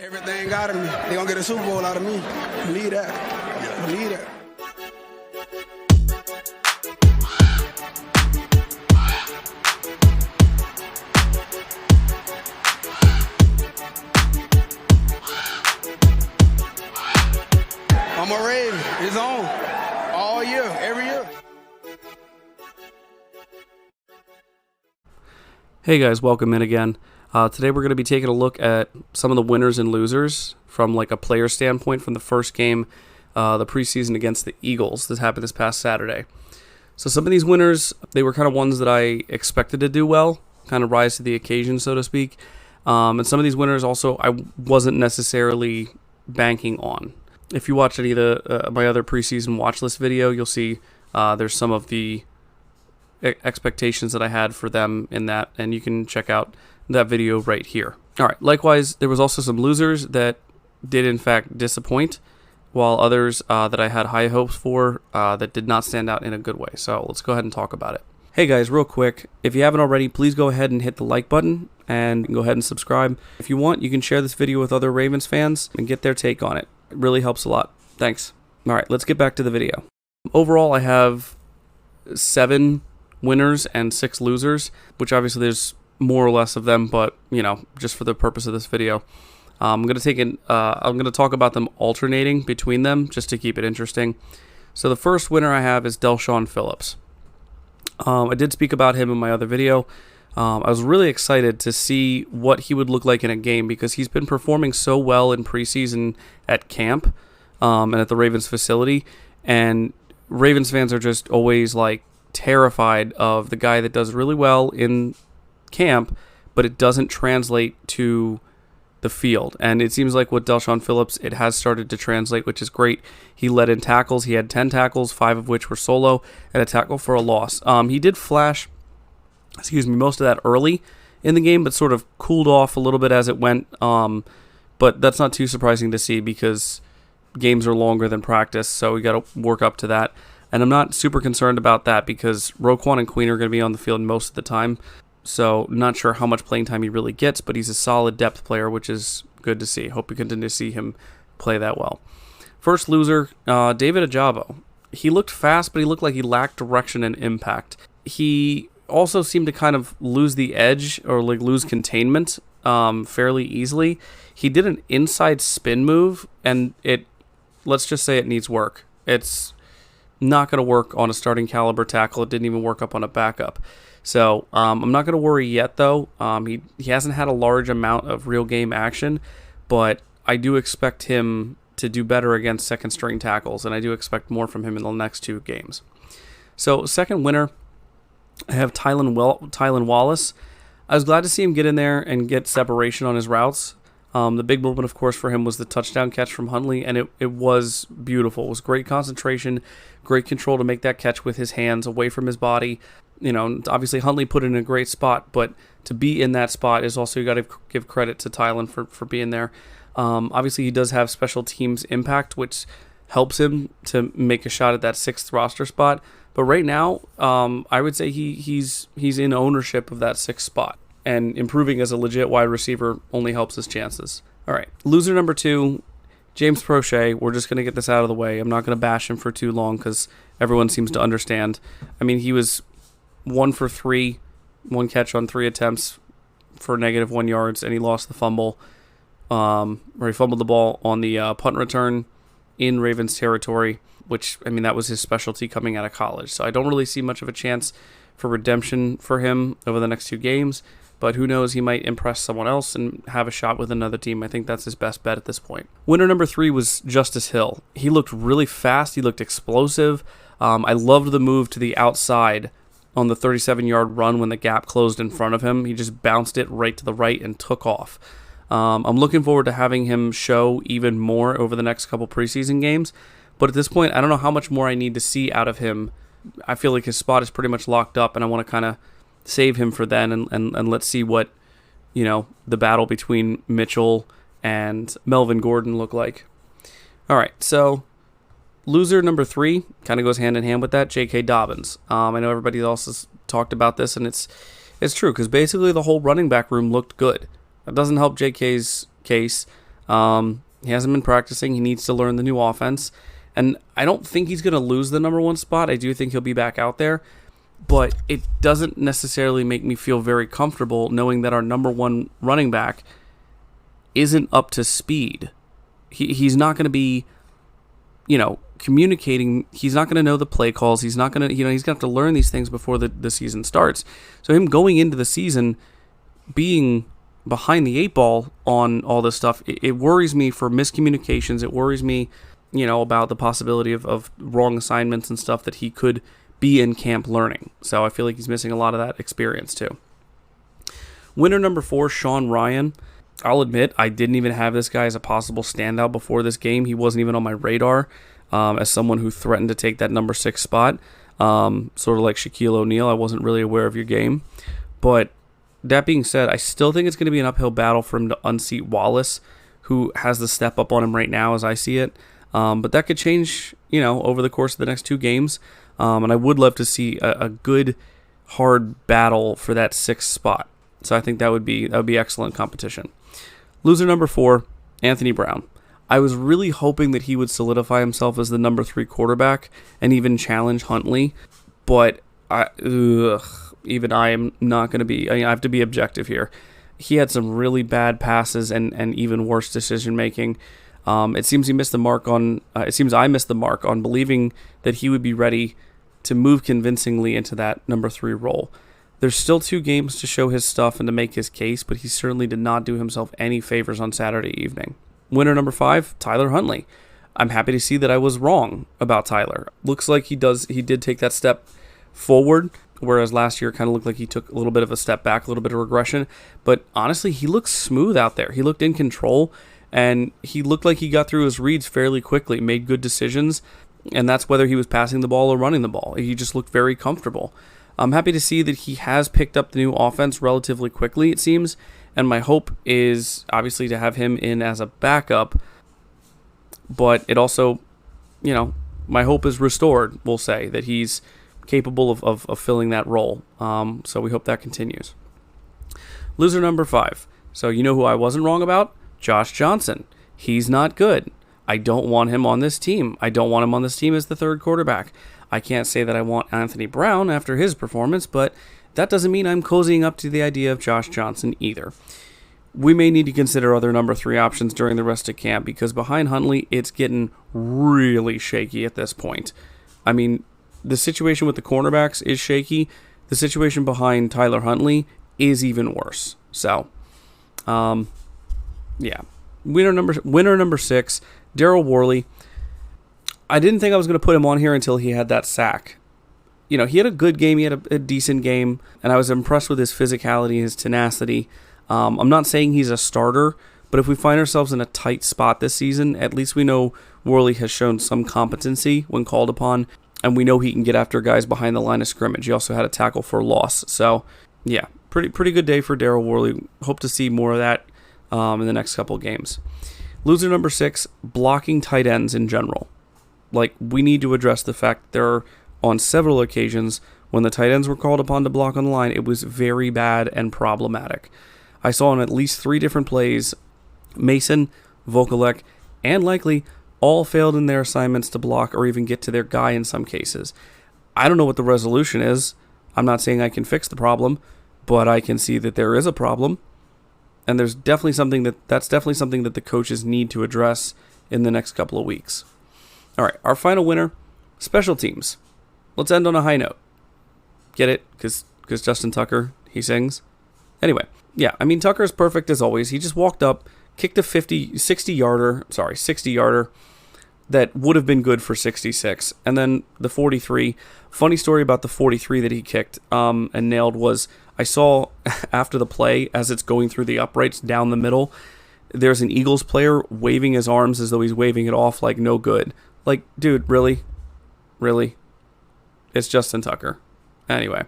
Everything out of me. They gonna get a Super Bowl out of me. Believe that. Believe that. I'm a Raven. It's on. All year. Every year. Hey guys, welcome in again. Today we're going to be taking a look at some of the winners and losers from like a player standpoint from the first game, the preseason against the Eagles. This happened this past Saturday. So some of these winners, they were kind of ones that I expected to do well, kind of rise to the occasion, so to speak. And some of these winners also I wasn't necessarily banking on. If you watch any of my other preseason watch list video, you'll see there's some of the expectations that I had for them in that, and you can check out that video right here. All right. Likewise, there was also some losers that did in fact disappoint, while others that I had high hopes for that did not stand out in a good way. So let's go ahead and talk about it. Hey guys, real quick, if you haven't already, please go ahead and hit the like button and go ahead and subscribe. If you want, you can share this video with other Ravens fans and get their take on it. It really helps a lot. Thanks. All right, let's get back to the video. Overall, I have 7 winners and 6 losers, which obviously there's more or less of them, but you know, just for the purpose of this video, I'm going to talk about them alternating between them just to keep it interesting. So the first winner I have is Del'Shawn Phillips. I did speak about him in my other video. I was really excited to see what he would look like in a game because he's been performing so well in preseason at camp and at the Ravens facility, and Ravens fans are just always like terrified of the guy that does really well in camp, but it doesn't translate to the field. And it seems like with Del'Shawn Phillips, it has started to translate, which is great. He led in tackles. He had 10 tackles, 5 of which were solo, and a tackle for a loss. He did flash, most of that early in the game, but sort of cooled off a little bit as it went. But that's not too surprising to see because games are longer than practice, so we got to work up to that. And I'm not super concerned about that because Roquan and Queen are going to be on the field most of the time. So not sure how much playing time he really gets, but he's a solid depth player, which is good to see. Hope we continue to see him play that well. First loser, David Ojabo. He looked fast, but he looked like he lacked direction and impact. He also seemed to kind of lose the edge or like lose containment fairly easily. He did an inside spin move, and let's just say it needs work. It's not going to work on a starting caliber tackle. It didn't even work up on a backup. So I'm not going to worry yet, though. He hasn't had a large amount of real game action, but I do expect him to do better against second string tackles, and I do expect more from him in the next 2 games. So second winner, I have Tylan Wallace. I was glad to see him get in there and get separation on his routes. The big moment, of course, for him was the touchdown catch from Huntley, and it was beautiful. It was great concentration, great control to make that catch with his hands away from his body. You know, obviously Huntley put it in a great spot, but to be in that spot is also, you got to give credit to Tylan for being there. Obviously, he does have special teams impact, which helps him to make a shot at that 6th roster spot. But right now, I would say he's in ownership of that 6th spot. And improving as a legit wide receiver only helps his chances. All right, loser number 2, James Prochet. We're just going to get this out of the way. I'm not going to bash him for too long because everyone seems to understand. I mean, he was 1 for 3, 1 catch on 3 attempts for -1 yards, and he lost the fumble. Or he fumbled the ball on the punt return in Ravens territory, which, I mean, that was his specialty coming out of college. So I don't really see much of a chance for redemption for him over the next 2 games. But who knows, he might impress someone else and have a shot with another team. I think that's his best bet at this point. Winner number 3 was Justice Hill. He looked really fast. He looked explosive. I loved the move to the outside on the 37-yard run when the gap closed in front of him. He just bounced it right to the right and took off. I'm looking forward to having him show even more over the next couple preseason games. But at this point, I don't know how much more I need to see out of him. I feel like his spot is pretty much locked up, and I want to kind of save him for then and let's see what, you know, the battle between Mitchell and Melvin Gordon look like. All right, so loser number 3 kind of goes hand in hand with that, J.K. Dobbins. I know everybody else has talked about this, and it's true because basically the whole running back room looked good. That doesn't help J.K.'s case. He hasn't been practicing. He needs to learn the new offense. And I don't think he's going to lose the number 1 spot. I do think he'll be back out there. But it doesn't necessarily make me feel very comfortable knowing that our number 1 running back isn't up to speed. He's not going to be, communicating. He's not going to know the play calls. He's not going to, he's going to have to learn these things before the season starts. So him going into the season being behind the 8 ball on all this stuff, it worries me for miscommunications. It worries me, about the possibility of wrong assignments and stuff that he could be in camp learning. So I feel like he's missing a lot of that experience too. Winner number 4, Sean Ryan. I'll admit, I didn't even have this guy as a possible standout before this game. He wasn't even on my radar as someone who threatened to take that number 6 spot. Sort of like Shaquille O'Neal, I wasn't really aware of your game. But that being said, I still think it's going to be an uphill battle for him to unseat Wallace, who has the step up on him right now as I see it. But that could change, over the course of the next 2 games. And I would love to see a good, hard battle for that 6th spot. So I think that would be excellent competition. Loser number 4, Anthony Brown. I was really hoping that he would solidify himself as the number 3 quarterback and even challenge Huntley. But even I am not going to be. I have to be objective here. He had some really bad passes and even worse decision making. It seems I missed the mark on believing that he would be ready to move convincingly into that number 3 role. There's still 2 games to show his stuff and to make his case, but he certainly did not do himself any favors on Saturday evening. Winner number 5, Tyler Huntley. I'm happy to see that I was wrong about Tyler. Looks like he did take that step forward, whereas last year kind of looked like he took a little bit of a step back, a little bit of regression. But honestly, he looked smooth out there. He looked in control, and he looked like he got through his reads fairly quickly, made good decisions, and that's whether he was passing the ball or running the ball. He just looked very comfortable. I'm happy to see that he has picked up the new offense relatively quickly, it seems, and my hope is obviously to have him in as a backup, but it also, my hope is restored, we'll say, that he's capable of filling that role. So we hope that continues. Loser number 5. So you know who I wasn't wrong about? Josh Johnson. He's not good. I don't want him on this team. I don't want him on this team as the 3rd quarterback. I can't say that I want Anthony Brown after his performance, but that doesn't mean I'm cozying up to the idea of Josh Johnson either. We may need to consider other number 3 options during the rest of camp because behind Huntley, it's getting really shaky at this point. I mean, the situation with the cornerbacks is shaky. The situation behind Tyler Huntley is even worse. So, yeah. Winner number 6, Daryl Worley. I didn't think I was going to put him on here until he had that sack. He had a good game. He had a decent game, and I was impressed with his physicality, his tenacity. I'm not saying he's a starter, but if we find ourselves in a tight spot this season, at least we know Worley has shown some competency when called upon, and we know he can get after guys behind the line of scrimmage. He also had a tackle for loss. So, yeah, pretty good day for Daryl Worley. Hope to see more of that in the next couple of games. Loser number 6, blocking tight ends in general. We need to address the fact there are, on several occasions, when the tight ends were called upon to block on the line, it was very bad and problematic. I saw on at least 3 different plays, Mason, Vokalek, and Likely all failed in their assignments to block or even get to their guy in some cases. I don't know what the resolution is. I'm not saying I can fix the problem, but I can see that there is a problem. And there's definitely something that's definitely something that the coaches need to address in the next couple of weeks. All right, our final winner, special teams. Let's end on a high note. Get it? Because Justin Tucker, he sings. Anyway, yeah, I mean, Tucker is perfect as always. He just walked up, kicked a 60-yarder that would have been good for 66. And then the 43. Funny story about the 43 that he kicked and nailed was, I saw after the play, as it's going through the uprights down the middle, there's an Eagles player waving his arms as though he's waving it off like no good. Like, dude, really? Really? It's Justin Tucker. Anyway.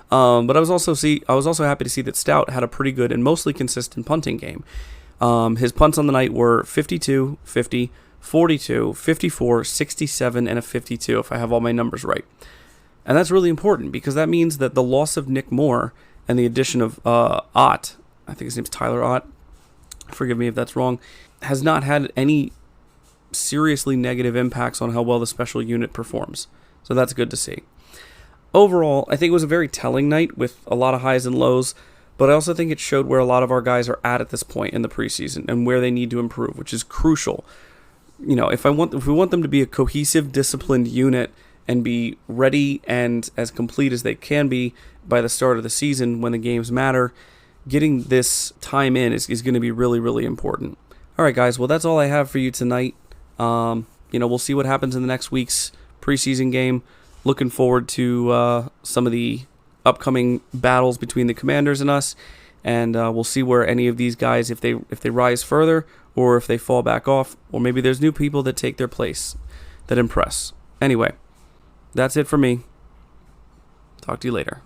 But I was also happy to see that Stout had a pretty good and mostly consistent punting game. His punts on the night were 52, 50, 42, 54, 67, and a 52, if I have all my numbers right. And that's really important because that means that the loss of Nick Moore and the addition of Ott, I think his name's Tyler Ott, forgive me if that's wrong, has not had any seriously negative impacts on how well the special unit performs. So that's good to see. Overall, I think it was a very telling night with a lot of highs and lows, but I also think it showed where a lot of our guys are at this point in the preseason and where they need to improve, which is crucial. You know, if we want them to be a cohesive, disciplined unit and be ready and as complete as they can be by the start of the season when the games matter, getting this time in is going to be really, really important. All right, guys. Well, that's all I have for you tonight. We'll see what happens in the next week's preseason game. Looking forward to some of the upcoming battles between the Commanders and us, and we'll see where any of these guys, if they rise further or if they fall back off, or maybe there's new people that take their place that impress. Anyway, that's it for me. Talk to you later.